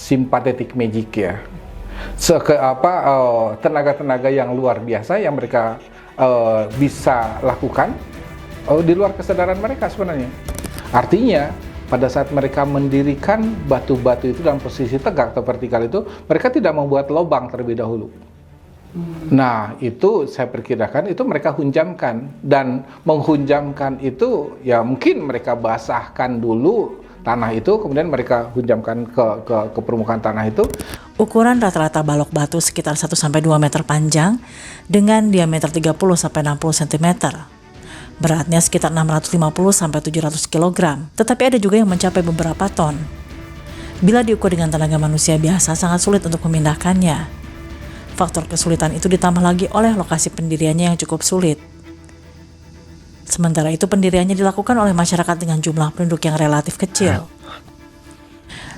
sympathetic magic ya. Tenaga-tenaga yang luar biasa yang mereka bisa lakukan di luar kesadaran mereka sebenarnya. Artinya pada saat mereka mendirikan batu-batu itu dalam posisi tegak atau vertikal itu, mereka tidak membuat lubang terlebih dahulu. Nah, itu saya perkirakan itu mereka hunjamkan, dan menghunjamkan itu ya mungkin mereka basahkan dulu tanah itu, kemudian mereka hunjamkan ke permukaan tanah itu. Ukuran rata-rata balok batu sekitar 1-2 meter panjang dengan diameter 30-60 cm. Beratnya sekitar 650-700 kg, tetapi ada juga yang mencapai beberapa ton. Bila diukur dengan tenaga manusia biasa, sangat sulit untuk memindahkannya. Faktor kesulitan itu ditambah lagi oleh lokasi pendiriannya yang cukup sulit. Sementara itu pendiriannya dilakukan oleh masyarakat dengan jumlah penduduk yang relatif kecil.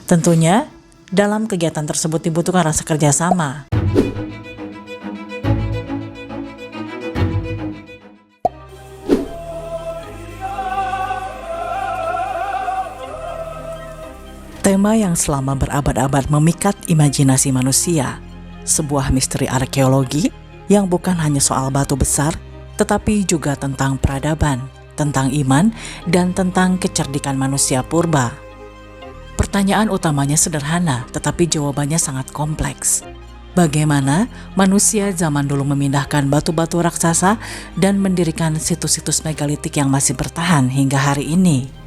Tentunya, dalam kegiatan tersebut dibutuhkan rasa kerjasama. Tema yang selama berabad-abad memikat imajinasi manusia, sebuah misteri arkeologi yang bukan hanya soal batu besar, tetapi juga tentang peradaban, tentang iman, dan tentang kecerdikan manusia purba. Pertanyaan utamanya sederhana, tetapi jawabannya sangat kompleks. Bagaimana manusia zaman dulu memindahkan batu-batu raksasa dan mendirikan situs-situs megalitik yang masih bertahan hingga hari ini?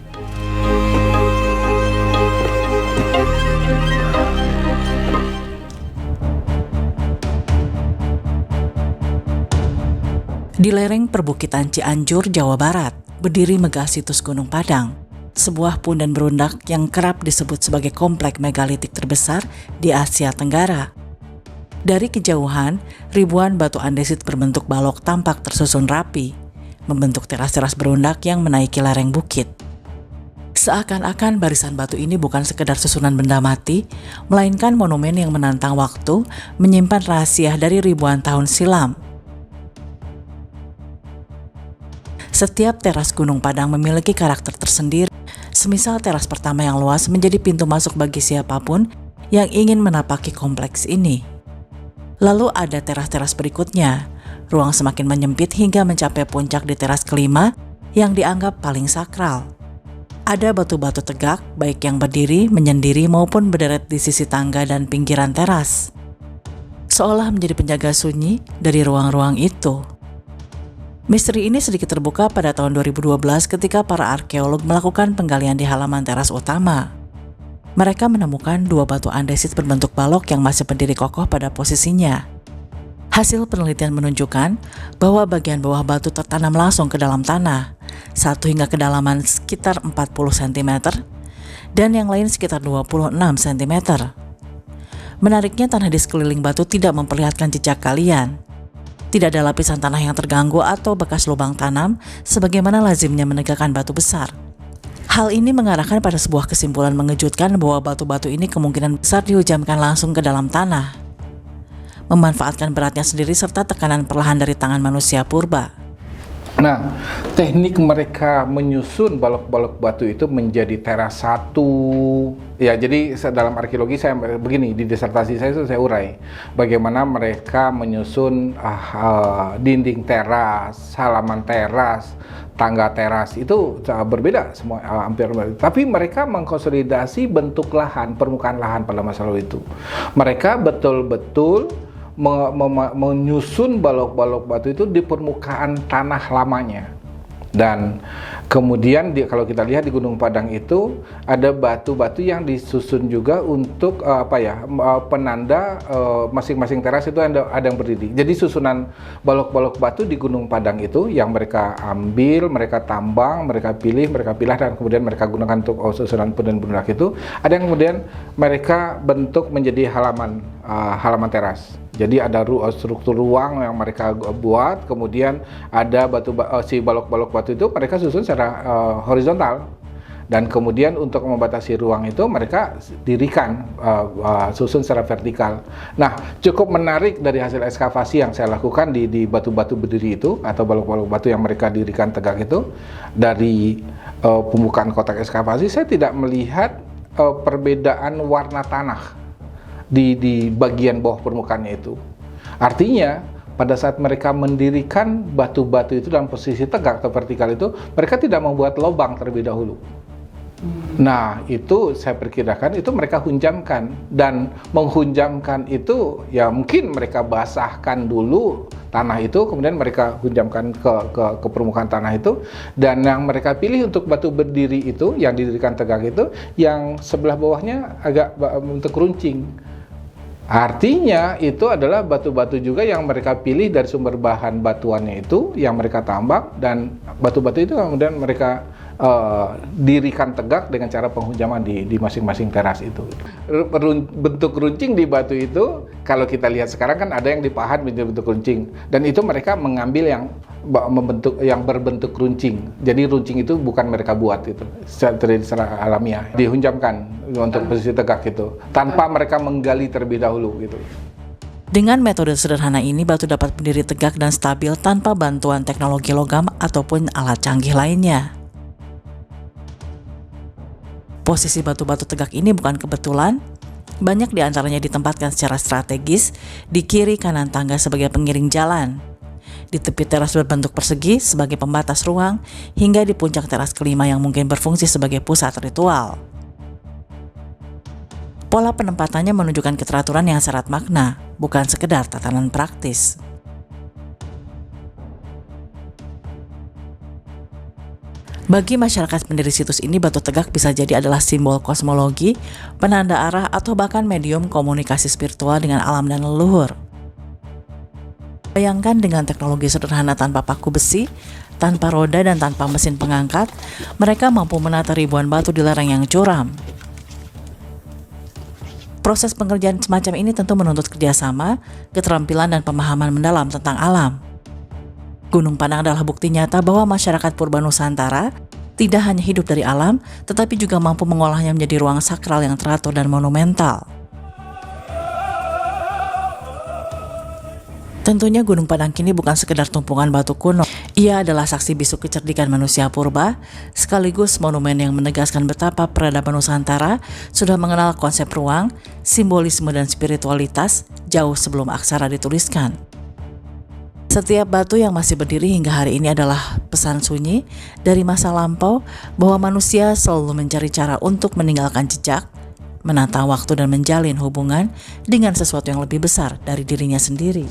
Di lereng perbukitan Cianjur, Jawa Barat, berdiri megah situs Gunung Padang, sebuah punden berundak yang kerap disebut sebagai komplek megalitik terbesar di Asia Tenggara. Dari kejauhan, ribuan batu andesit berbentuk balok tampak tersusun rapi, membentuk teras-teras berundak yang menaiki lereng bukit. Seakan-akan barisan batu ini bukan sekedar susunan benda mati, melainkan monumen yang menantang waktu, menyimpan rahasia dari ribuan tahun silam. Setiap teras Gunung Padang memiliki karakter tersendiri, semisal teras pertama yang luas menjadi pintu masuk bagi siapapun yang ingin menapaki kompleks ini. Lalu ada teras-teras berikutnya, ruang semakin menyempit hingga mencapai puncak di teras kelima yang dianggap paling sakral. Ada batu-batu tegak, baik yang berdiri, menyendiri maupun berderet di sisi tangga dan pinggiran teras, seolah menjadi penjaga sunyi dari ruang-ruang itu. Misteri ini sedikit terbuka pada tahun 2012 ketika para arkeolog melakukan penggalian di halaman teras utama. Mereka menemukan 2 batu andesit berbentuk balok yang masih berdiri kokoh pada posisinya. Hasil penelitian menunjukkan bahwa bagian bawah batu tertanam langsung ke dalam tanah, satu hingga kedalaman sekitar 40 cm, dan yang lain sekitar 26 cm. Menariknya, tanah di sekeliling batu tidak memperlihatkan jejak galian. Tidak ada lapisan tanah yang terganggu atau bekas lubang tanam sebagaimana lazimnya menegakkan batu besar. Hal ini mengarahkan pada sebuah kesimpulan mengejutkan bahwa batu-batu ini kemungkinan besar dihujamkan langsung ke dalam tanah, memanfaatkan beratnya sendiri serta tekanan perlahan dari tangan manusia purba. Nah, teknik mereka menyusun balok-balok batu itu menjadi teras satu. Ya, jadi dalam arkeologi saya begini, di disertasi saya itu saya urai bagaimana mereka menyusun dinding teras, halaman teras, tangga teras itu berbeda semua, hampir berbeda. Tapi mereka mengkonsolidasi bentuk lahan, permukaan lahan pada masa lalu itu. Mereka betul-betul menyusun balok-balok batu itu di permukaan tanah lamanya. Dan kemudian kalau kita lihat di Gunung Padang itu ada batu-batu yang disusun juga untuk penanda masing-masing teras itu ada yang berdiri. Jadi susunan balok-balok batu di Gunung Padang itu yang mereka ambil, mereka tambang, mereka pilih, mereka pilah, dan kemudian mereka gunakan untuk susunan punden-bundak itu. Ada yang kemudian mereka bentuk menjadi halaman teras. Jadi ada struktur ruang yang mereka buat, kemudian ada si balok-balok batu itu mereka susun secara horizontal, dan kemudian untuk membatasi ruang itu mereka dirikan susun secara vertikal. Nah, cukup menarik dari hasil ekskavasi yang saya lakukan di batu-batu berdiri itu atau balok-balok batu yang mereka dirikan tegak itu, dari pembukaan kotak ekskavasi saya tidak melihat perbedaan warna tanah di bagian bawah permukaannya itu. Artinya pada saat mereka mendirikan batu-batu itu dalam posisi tegak atau vertikal itu, mereka tidak membuat lubang terlebih dahulu. Nah, itu saya perkirakan itu mereka hunjamkan, dan menghunjamkan itu ya mungkin mereka basahkan dulu tanah itu, kemudian mereka hunjamkan ke permukaan tanah itu, dan yang mereka pilih untuk batu berdiri itu yang didirikan tegak itu yang sebelah bawahnya agak bentuk runcing. Artinya itu adalah batu-batu juga yang mereka pilih dari sumber bahan batuannya itu yang mereka tambak, dan batu-batu itu kemudian mereka dirikan tegak dengan cara penghunjaman di masing-masing teras itu. Bentuk runcing di batu itu kalau kita lihat sekarang kan ada yang dipahat menjadi bentuk runcing, dan itu mereka mengambil yang berbentuk runcing. Jadi runcing itu bukan mereka buat, itu secara alamiah dihunjamkan untuk posisi tegak itu tanpa mereka menggali terlebih dahulu gitu. Dengan metode sederhana ini, batu dapat berdiri tegak dan stabil tanpa bantuan teknologi logam ataupun alat canggih lainnya. Posisi batu-batu tegak ini bukan kebetulan, banyak di antaranya ditempatkan secara strategis di kiri kanan tangga sebagai pengiring jalan, di tepi teras berbentuk persegi sebagai pembatas ruang, hingga di puncak teras kelima yang mungkin berfungsi sebagai pusat ritual. Pola penempatannya menunjukkan keteraturan yang syarat makna, bukan sekedar tatanan praktis. Bagi masyarakat pendiri situs ini, batu tegak bisa jadi adalah simbol kosmologi, penanda arah, atau bahkan medium komunikasi spiritual dengan alam dan leluhur. Bayangkan dengan teknologi sederhana tanpa paku besi, tanpa roda, dan tanpa mesin pengangkat, mereka mampu menata ribuan batu di lereng yang curam. Proses pengerjaan semacam ini tentu menuntut kerjasama, keterampilan, dan pemahaman mendalam tentang alam. Gunung Padang adalah bukti nyata bahwa masyarakat purba Nusantara tidak hanya hidup dari alam, tetapi juga mampu mengolahnya menjadi ruang sakral yang teratur dan monumental. Tentunya Gunung Padang kini bukan sekedar tumpukan batu kuno. Ia adalah saksi bisu kecerdikan manusia purba, sekaligus monumen yang menegaskan betapa peradaban Nusantara sudah mengenal konsep ruang, simbolisme, dan spiritualitas jauh sebelum aksara dituliskan. Setiap batu yang masih berdiri hingga hari ini adalah pesan sunyi dari masa lampau bahwa manusia selalu mencari cara untuk meninggalkan jejak, menata waktu, dan menjalin hubungan dengan sesuatu yang lebih besar dari dirinya sendiri.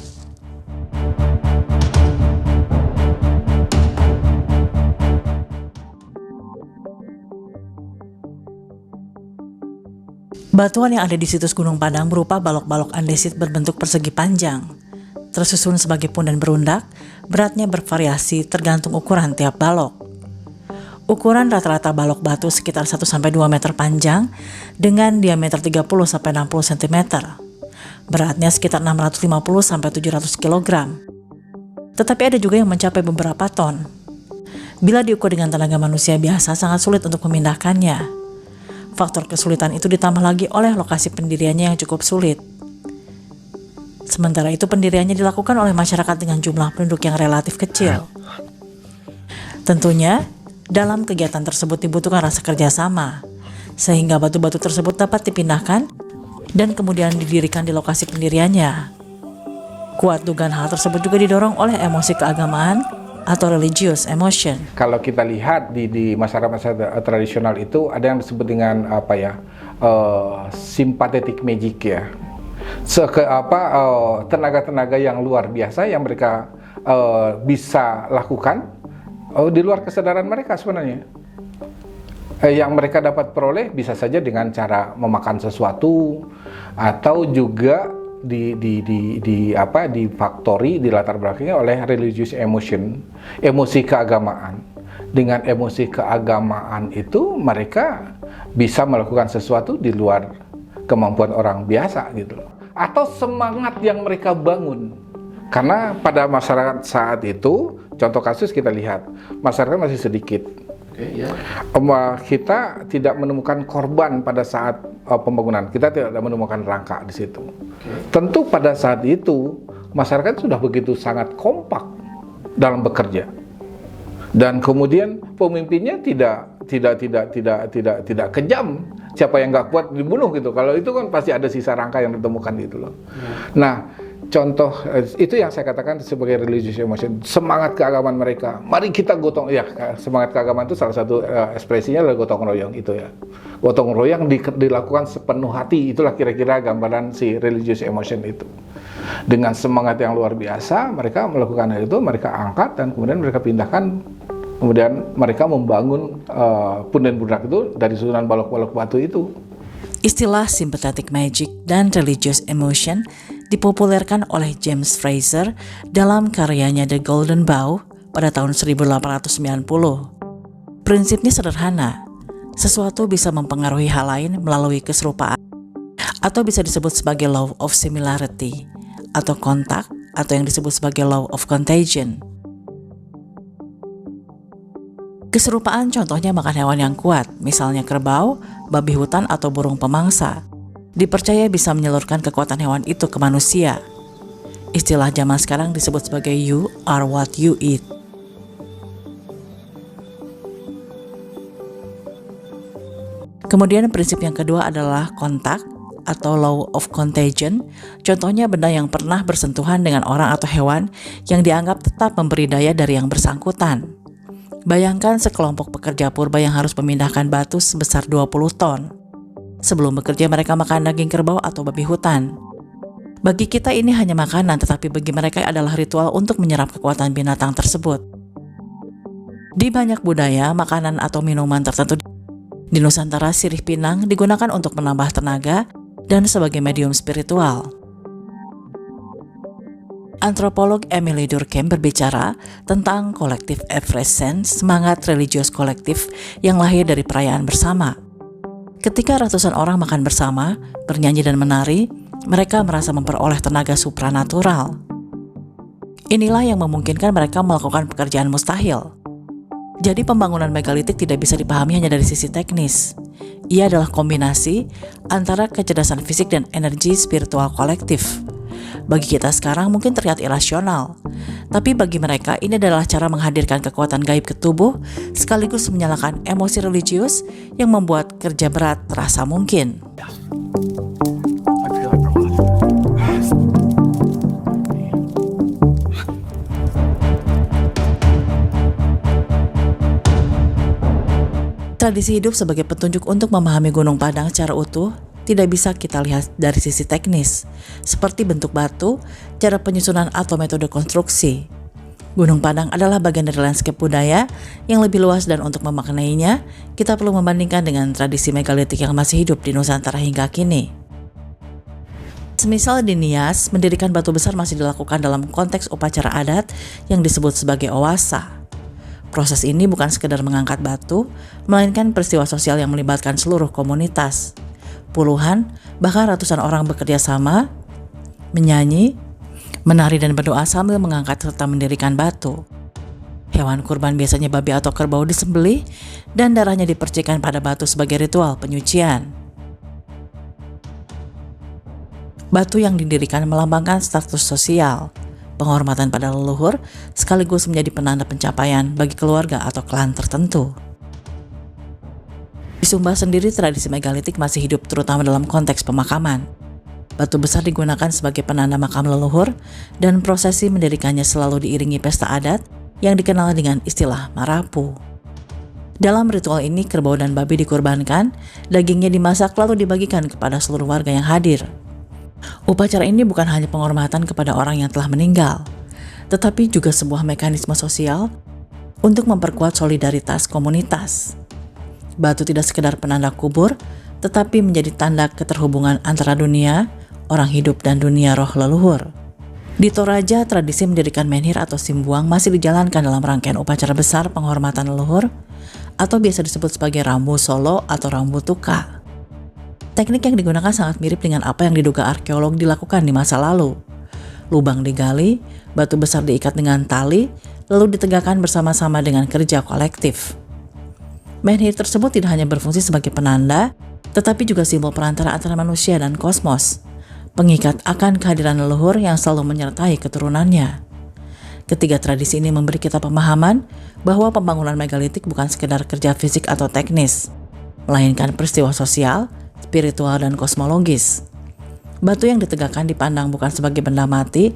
Batuan yang ada di situs Gunung Padang berupa balok-balok andesit berbentuk persegi panjang, tersusun sebagai punden berundak, beratnya bervariasi tergantung ukuran tiap balok. Ukuran rata-rata balok batu sekitar 1-2 meter panjang dengan diameter 30-60 cm. Beratnya sekitar 650-700 kg. Tetapi ada juga yang mencapai beberapa ton. Bila diukur dengan tenaga manusia biasa, sangat sulit untuk memindahkannya. Faktor kesulitan itu ditambah lagi oleh lokasi pendiriannya yang cukup sulit. Sementara itu pendiriannya dilakukan oleh masyarakat dengan jumlah penduduk yang relatif kecil. Tentunya, dalam kegiatan tersebut dibutuhkan rasa kerjasama, sehingga batu-batu tersebut dapat dipindahkan dan kemudian didirikan di lokasi pendiriannya. Kuat dugaan hal tersebut juga didorong oleh emosi keagamaan atau religious emotion. Kalau kita lihat di masyarakat tradisional itu ada yang disebut dengan sympathetic magic ya. Tenaga-tenaga yang luar biasa yang mereka bisa lakukan di luar kesadaran mereka sebenarnya. Yang mereka dapat peroleh bisa saja dengan cara memakan sesuatu, atau juga di faktori di latar belakangnya oleh religious emotion, emosi keagamaan. Dengan emosi keagamaan itu mereka bisa melakukan sesuatu di luar kemampuan orang biasa gitu loh. Atau semangat yang mereka bangun. Karena pada masyarakat saat itu, contoh kasus kita lihat, masyarakat masih sedikit. Kita tidak menemukan korban pada saat pembangunan. Kita tidak menemukan rangka di situ. Tentu pada saat itu masyarakat sudah begitu sangat kompak dalam bekerja, dan kemudian pemimpinnya tidak kejam siapa yang nggak kuat dibunuh gitu. Kalau itu kan pasti ada sisa rangka yang ditemukan gitu loh. Nah, contoh itu yang saya katakan sebagai religious emotion, semangat keagamaan mereka. Mari kita gotong, ya semangat keagamaan itu salah satu ekspresinya adalah gotong royong itu ya. Gotong royong dilakukan sepenuh hati, itulah kira-kira gambaran si religious emotion itu. Dengan semangat yang luar biasa, mereka melakukan hal itu, mereka angkat dan kemudian mereka pindahkan. Kemudian mereka membangun punden budak itu dari susunan balok-balok batu itu. Istilah sympathetic magic dan religious emotion dipopulerkan oleh James Frazer dalam karyanya The Golden Bough pada tahun 1890. Prinsipnya sederhana, sesuatu bisa mempengaruhi hal lain melalui keserupaan, atau bisa disebut sebagai law of similarity, atau kontak, atau yang disebut sebagai law of contagion. Keserupaan contohnya makan hewan yang kuat, misalnya kerbau, babi hutan, atau burung pemangsa. Dipercaya bisa menyalurkan kekuatan hewan itu ke manusia. Istilah zaman sekarang disebut sebagai you are what you eat. Kemudian prinsip yang kedua adalah kontak atau law of contagion. Contohnya benda yang pernah bersentuhan dengan orang atau hewan yang dianggap tetap memberi daya dari yang bersangkutan. Bayangkan sekelompok pekerja purba yang harus memindahkan batu sebesar 20 ton. Sebelum bekerja mereka makan daging kerbau atau babi hutan. Bagi kita ini hanya makanan, tetapi bagi mereka adalah ritual untuk menyerap kekuatan binatang tersebut. Di banyak budaya, makanan atau minuman tertentu di Nusantara, sirih pinang digunakan untuk menambah tenaga dan sebagai medium spiritual. Antropolog Emily Durkheim berbicara tentang collective effervescence, semangat religius kolektif yang lahir dari perayaan bersama. Ketika ratusan orang makan bersama, bernyanyi dan menari, mereka merasa memperoleh tenaga supranatural. Inilah yang memungkinkan mereka melakukan pekerjaan mustahil. Jadi pembangunan megalitik tidak bisa dipahami hanya dari sisi teknis. Ia adalah kombinasi antara kecerdasan fisik dan energi spiritual kolektif. Bagi kita sekarang mungkin terlihat irasional, tapi bagi mereka ini adalah cara menghadirkan kekuatan gaib ke tubuh sekaligus menyalakan emosi religius yang membuat kerja berat terasa mungkin. Tradisi hidup sebagai petunjuk untuk memahami Gunung Padang secara utuh tidak bisa kita lihat dari sisi teknis, seperti bentuk batu, cara penyusunan atau metode konstruksi. Gunung Padang adalah bagian dari landscape budaya yang lebih luas dan untuk memaknainya, kita perlu membandingkan dengan tradisi megalitik yang masih hidup di Nusantara hingga kini. Semisal di Nias, mendirikan batu besar masih dilakukan dalam konteks upacara adat yang disebut sebagai owasa. Proses ini bukan sekedar mengangkat batu, melainkan peristiwa sosial yang melibatkan seluruh komunitas. Puluhan, bahkan ratusan orang bekerja sama, menyanyi, menari dan berdoa sambil mengangkat serta mendirikan batu. Hewan kurban biasanya babi atau kerbau disembelih dan darahnya dipercikan pada batu sebagai ritual penyucian. Batu yang didirikan melambangkan status sosial, penghormatan pada leluhur, sekaligus menjadi penanda pencapaian bagi keluarga atau klan tertentu. Di Sumba sendiri tradisi megalitik masih hidup terutama dalam konteks pemakaman. Batu besar digunakan sebagai penanda makam leluhur dan prosesi mendirikannya selalu diiringi pesta adat yang dikenal dengan istilah marapu. Dalam ritual ini kerbau dan babi dikurbankan, dagingnya dimasak lalu dibagikan kepada seluruh warga yang hadir. Upacara ini bukan hanya penghormatan kepada orang yang telah meninggal, tetapi juga sebuah mekanisme sosial untuk memperkuat solidaritas komunitas. Batu tidak sekedar penanda kubur, tetapi menjadi tanda keterhubungan antara dunia, orang hidup dan dunia roh leluhur. Di Toraja, tradisi mendirikan menhir atau simbuang masih dijalankan dalam rangkaian upacara besar penghormatan leluhur, atau biasa disebut sebagai rambu solo atau rambu tuka. Teknik yang digunakan sangat mirip dengan apa yang diduga arkeolog dilakukan di masa lalu. Lubang digali, batu besar diikat dengan tali, lalu ditegakkan bersama-sama dengan kerja kolektif. Menhir tersebut tidak hanya berfungsi sebagai penanda, tetapi juga simbol perantara antara manusia dan kosmos, pengikat akan kehadiran leluhur yang selalu menyertai keturunannya. Ketiga tradisi ini memberi kita pemahaman bahwa pembangunan megalitik bukan sekedar kerja fisik atau teknis, melainkan peristiwa sosial, spiritual, dan kosmologis. Batu yang ditegakkan dipandang bukan sebagai benda mati,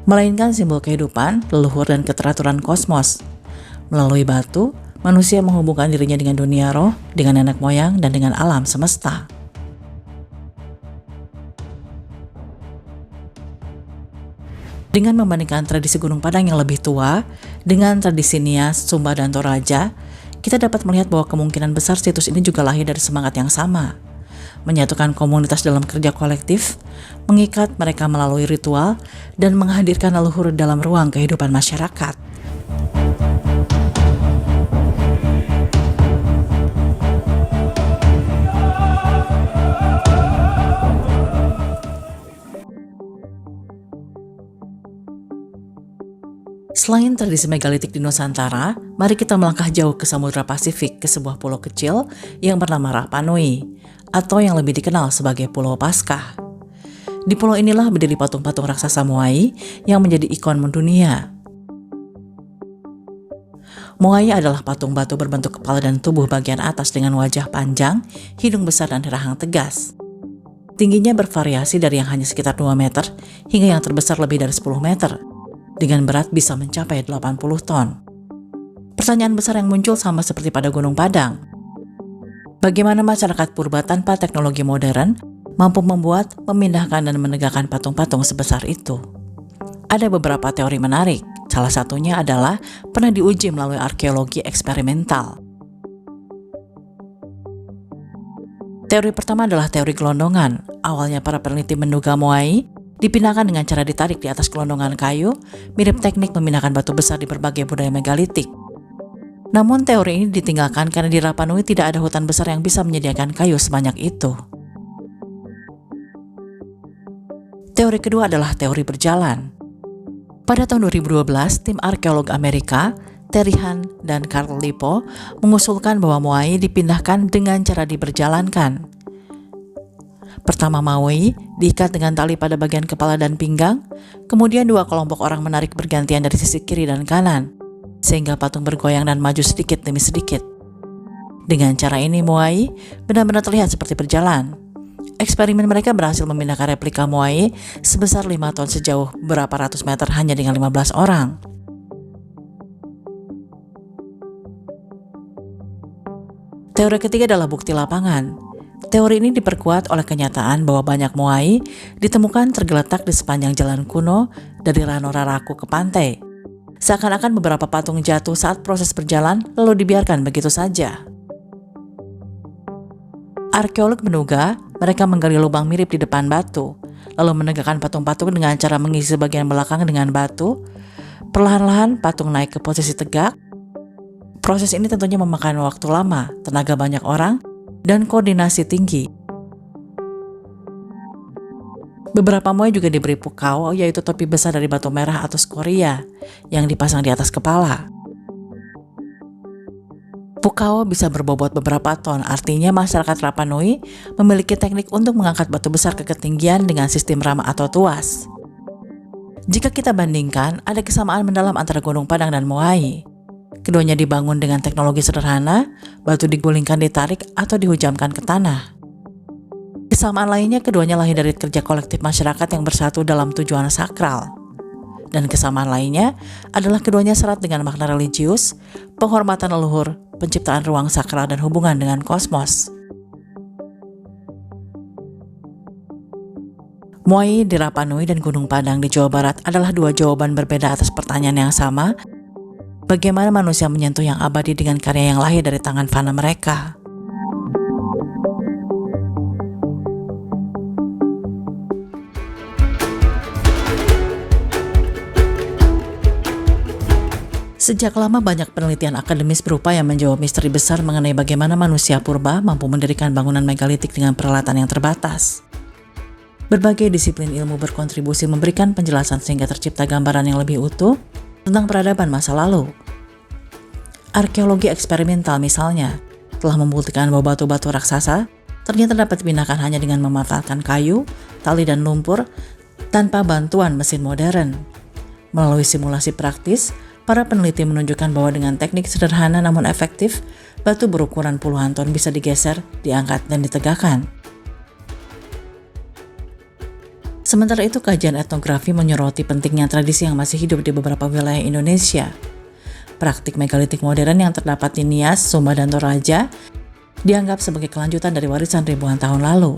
melainkan simbol kehidupan, leluhur, dan keteraturan kosmos. Melalui batu, manusia menghubungkan dirinya dengan dunia roh, dengan nenek moyang, dan dengan alam semesta. Dengan membandingkan tradisi Gunung Padang yang lebih tua dengan tradisi Nias, Sumba, dan Toraja, kita dapat melihat bahwa kemungkinan besar situs ini juga lahir dari semangat yang sama, menyatukan komunitas dalam kerja kolektif, mengikat mereka melalui ritual, dan menghadirkan leluhur dalam ruang kehidupan masyarakat. Selain tradisi megalitik di Nusantara, mari kita melangkah jauh ke Samudra Pasifik, ke sebuah pulau kecil yang bernama Rapa Nui, atau yang lebih dikenal sebagai Pulau Paskah. Di pulau inilah berdiri patung-patung raksasa Moai yang menjadi ikon mendunia. Moai adalah patung batu berbentuk kepala dan tubuh bagian atas dengan wajah panjang, hidung besar, dan rahang tegas. Tingginya bervariasi dari yang hanya sekitar 2 meter hingga yang terbesar lebih dari 10 meter. Dengan berat bisa mencapai 80 ton. Pertanyaan besar yang muncul sama seperti pada Gunung Padang. Bagaimana masyarakat purba tanpa teknologi modern mampu membuat, memindahkan, dan menegakkan patung-patung sebesar itu? Ada beberapa teori menarik. Salah satunya adalah pernah diuji melalui arkeologi eksperimental. Teori pertama adalah teori gelondongan. Awalnya para peneliti menduga Moai dipindahkan dengan cara ditarik di atas gelondongan kayu, mirip teknik memindahkan batu besar di berbagai budaya megalitik. Namun teori ini ditinggalkan karena di Rapa Nui tidak ada hutan besar yang bisa menyediakan kayu sebanyak itu. Teori kedua adalah teori berjalan. Pada tahun 2012, tim arkeolog Amerika, Terry Hunt dan Carl Lipo mengusulkan bahwa Moai dipindahkan dengan cara diberjalankan. Pertama, Moai diikat dengan tali pada bagian kepala dan pinggang, kemudian dua kelompok orang menarik bergantian dari sisi kiri dan kanan, sehingga patung bergoyang dan maju sedikit demi sedikit. Dengan cara ini, Moai benar-benar terlihat seperti berjalan. Eksperimen mereka berhasil memindahkan replika Moai sebesar 5 ton sejauh berapa ratus meter hanya dengan 15 orang. Teori ketiga adalah bukti lapangan. Teori ini diperkuat oleh kenyataan bahwa banyak Moai ditemukan tergeletak di sepanjang jalan kuno dari Rano Raraku ke pantai. Seakan-akan beberapa patung jatuh saat proses berjalan lalu dibiarkan begitu saja. Arkeolog menduga mereka menggali lubang mirip di depan batu, lalu menegakkan patung-patung dengan cara mengisi bagian belakang dengan batu. Perlahan-lahan patung naik ke posisi tegak. Proses ini tentunya memakan waktu lama, tenaga banyak orang, dan koordinasi tinggi. Beberapa Moai juga diberi pukao, yaitu topi besar dari batu merah atau skoria yang dipasang di atas kepala. Pukao bisa berbobot beberapa ton, artinya masyarakat Rapa Nui memiliki teknik untuk mengangkat batu besar ke ketinggian dengan sistem rama atau tuas. Jika kita bandingkan, ada kesamaan mendalam antara Gunung Padang dan Moai. Keduanya dibangun dengan teknologi sederhana, batu digulingkan, ditarik, atau dihujamkan ke tanah. Kesamaan lainnya, keduanya lahir dari kerja kolektif masyarakat yang bersatu dalam tujuan sakral. Dan kesamaan lainnya adalah keduanya syarat dengan makna religius, penghormatan leluhur, penciptaan ruang sakral, dan hubungan dengan kosmos. Moai di Rapa Nui dan Gunung Padang di Jawa Barat adalah dua jawaban berbeda atas pertanyaan yang sama. Bagaimana manusia menyentuh yang abadi dengan karya yang lahir dari tangan fana mereka? Sejak lama banyak penelitian akademis berupaya menjawab misteri besar mengenai bagaimana manusia purba mampu mendirikan bangunan megalitik dengan peralatan yang terbatas. Berbagai disiplin ilmu berkontribusi memberikan penjelasan sehingga tercipta gambaran yang lebih utuh tentang peradaban masa lalu. Arkeologi eksperimental misalnya telah membuktikan bahwa batu-batu raksasa ternyata dapat dipindahkan hanya dengan memanfaatkan kayu, tali, dan lumpur tanpa bantuan mesin modern. Melalui simulasi praktis, para peneliti menunjukkan bahwa dengan teknik sederhana namun efektif, batu berukuran puluhan ton bisa digeser, diangkat, dan ditegakkan. Sementara itu, kajian etnografi menyoroti pentingnya tradisi yang masih hidup di beberapa wilayah Indonesia. Praktik megalitik modern yang terdapat di Nias, Sumba, dan Toraja dianggap sebagai kelanjutan dari warisan ribuan tahun lalu.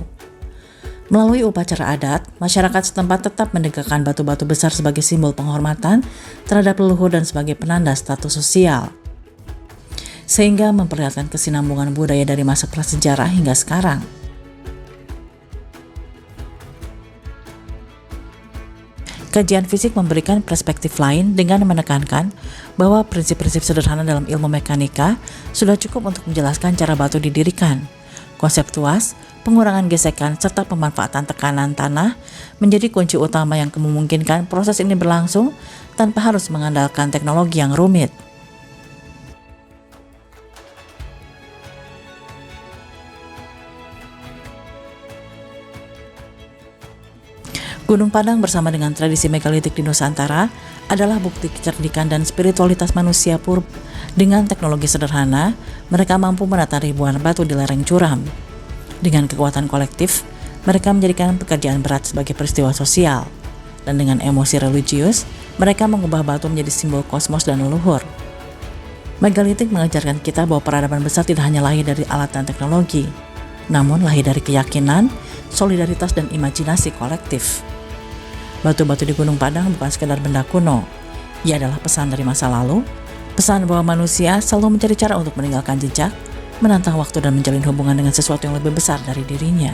Melalui upacara adat, masyarakat setempat tetap menegakkan batu-batu besar sebagai simbol penghormatan terhadap leluhur dan sebagai penanda status sosial, sehingga memperlihatkan kesinambungan budaya dari masa prasejarah hingga sekarang. Kajian fisik memberikan perspektif lain dengan menekankan bahwa prinsip-prinsip sederhana dalam ilmu mekanika sudah cukup untuk menjelaskan cara batu didirikan. Konsep tuas, pengurangan gesekan, serta pemanfaatan tekanan tanah menjadi kunci utama yang memungkinkan proses ini berlangsung tanpa harus mengandalkan teknologi yang rumit. Gunung Padang bersama dengan tradisi megalitik di Nusantara adalah bukti kecerdikan dan spiritualitas manusia purba. Dengan teknologi sederhana, mereka mampu menata ribuan batu di lereng curam. Dengan kekuatan kolektif, mereka menjadikan pekerjaan berat sebagai peristiwa sosial. Dan dengan emosi religius, mereka mengubah batu menjadi simbol kosmos dan leluhur. Megalitik mengajarkan kita bahwa peradaban besar tidak hanya lahir dari alat dan teknologi, namun lahir dari keyakinan, solidaritas, dan imajinasi kolektif. Batu-batu di Gunung Padang bukan sekedar benda kuno. Ia adalah pesan dari masa lalu, pesan bahwa manusia selalu mencari cara untuk meninggalkan jejak, menantang waktu, dan menjalin hubungan dengan sesuatu yang lebih besar dari dirinya.